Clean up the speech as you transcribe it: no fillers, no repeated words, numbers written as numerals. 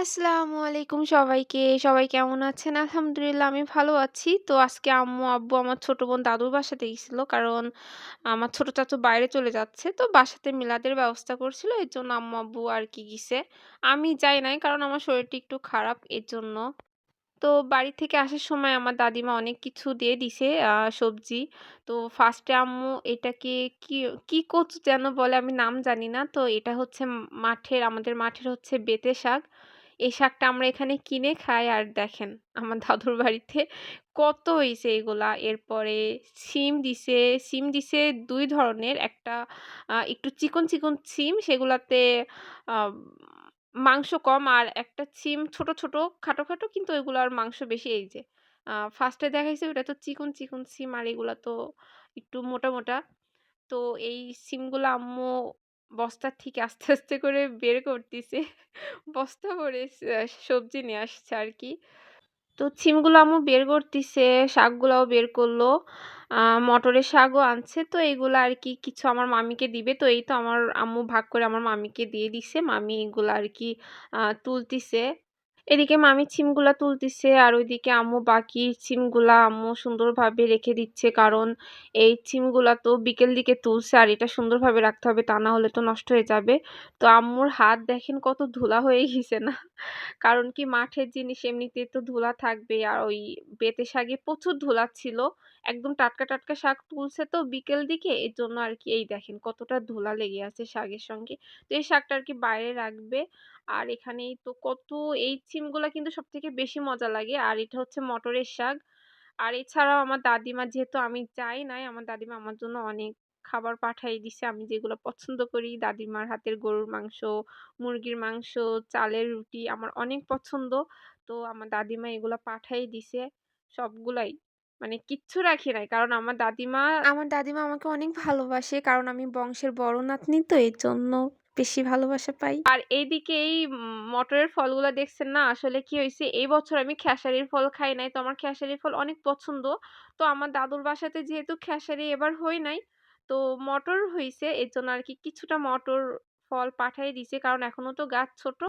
আসসালামু আলাইকুম সবাইকে। সবাই কেমন আছেন? আলহামদুলিল্লাহ আমি ভালো আছি। তো আজকে আম্মু, আব্বু আমার ছোট বোন দাদুর বাসাতে গেছিল। কারণ আমার ছোট চাচু বাইরে চলে যাচ্ছে। তো বাসাতে মিলাদের ব্যবস্থা করছিল। এজন্য আম্মু, আব্বু আরকি গিছে। আমি যাই নাই কারণ আমার শরীরটা একটু খারাপ এজন্য। তো বাড়ি থেকে আসার সময় আমার দাদিমা অনেক কিছু দিয়ে দিছে সবজি। তো ফার্স্টে আম্মু এটাকে কি, কি কচু যেন বলে আমি নাম জানি না। তো এটা হচ্ছে আমাদের মাঠের হচ্ছে বেঁতে শাক। এই শাকটা আমরা এখানে কিনে খাই আর দেখেন আমার দাদুর বাড়িতে কত হইছে এগুলা। এরপরে সিম দিছে ২ ধরনের। একটা একটু চিকন, চিকন সিম সেগুলাতে আম মাংস কম আর একটা সিম ছোট, ছোট খাটো, খাটো কিন্তু ওইগুলার মাংস বেশি এই যে। ফার্স্ট এ দেখাইছে ওটা তো চিকন, চিকন সিম আর এগুলা তো একটু মোটা, মোটা। তো এই সিমগুলা আম্মু বস্তা থেকে আস্তে, আস্তে করে বের করতিছে। বস্তা ভরে সবজি নিয়ে আসছে আরকি। তো সিমগুলো আম্মু বের করতিছে, শাকগুলাও বের করল। আ মটরের শাকও আনছে। তো এগুলা আরকি কিছু আমার মামিকে দিবে। তো এই তো আমার আম্মু ভাগ করে আমার মামিকে দিয়ে দিছে। মামি এগুলা আরকি তুলতিছে। এদিকে মামি সিমগুলা তুলতিছে আর ওইদিকে আম্মু বাকি সিমগুলা আম্মু সুন্দরভাবে রেখে দিচ্ছে। কারণ এই সিমগুলা তো বিকেল দিকে তুলছে আর এটা সুন্দরভাবে রাখতে হবে তা না হলে তো নষ্ট হয়ে যাবে। তো আম্মুর হাত দেখেন কত ধুলা হয়ে গিয়েছে না? কারণ কি মাঠের জিনিস এমনিতেই তো ধুলা থাকবেই। আর ওই বেঁতে শাকে প্রচুর ধুলা ছিল। একদম টাটকা, টাটকা শাক তুলছে তো বিকেল দিকে এজন্য আরকি এই দেখেন কতটা ধুলা লেগে আছে শাকের সঙ্গে। তো এই শাকটা আরকি বাইরে রাখবে। আর এখানেই তো কত এই সিমগুলা কিন্তু সবথেকে বেশি মজা লাগে। আর এটা হচ্ছে মটরের শাক। আর এছাড়াও আমার দাদিমা যেহেতু আমি যাই নাই, আমার দাদিমা আমার জন্য অনেক খাবার পাঠায় দিছে। আমি যেগুলো পছন্দ করি। দাদিমার হাতের গরুর মাংস, মুরগির মাংস, চালের রুটি আমার অনেক পছন্দ। তো আমার দাদিমা এগুলা পাঠায় দিছে সবগুলাই। মানে কিচ্ছু রাখি নাই। কারণ আমার দাদিমা আমাকে অনেক ভালোবাসে। কারণ আমি বংশের বড় নাতনি তো এজন্য বেশি ভালোবাসা পাই। আর এইদিকে এই মটরের ফলগুলা দেখছেন না? আসলে কি হইছে এই বছর আমি খেসারির ফল খাই নাই। তো আমার খেসারির ফল অনেক পছন্দ। তো আমার দাদুর বাসাতে যেহেতু খেসারি এবার হয় নাই, তো মটর হইছে। এজন্য আরকি কিছুটা মটর ফল পাঠায় দিছে। কারণ এখনো তো গাছ ছোট।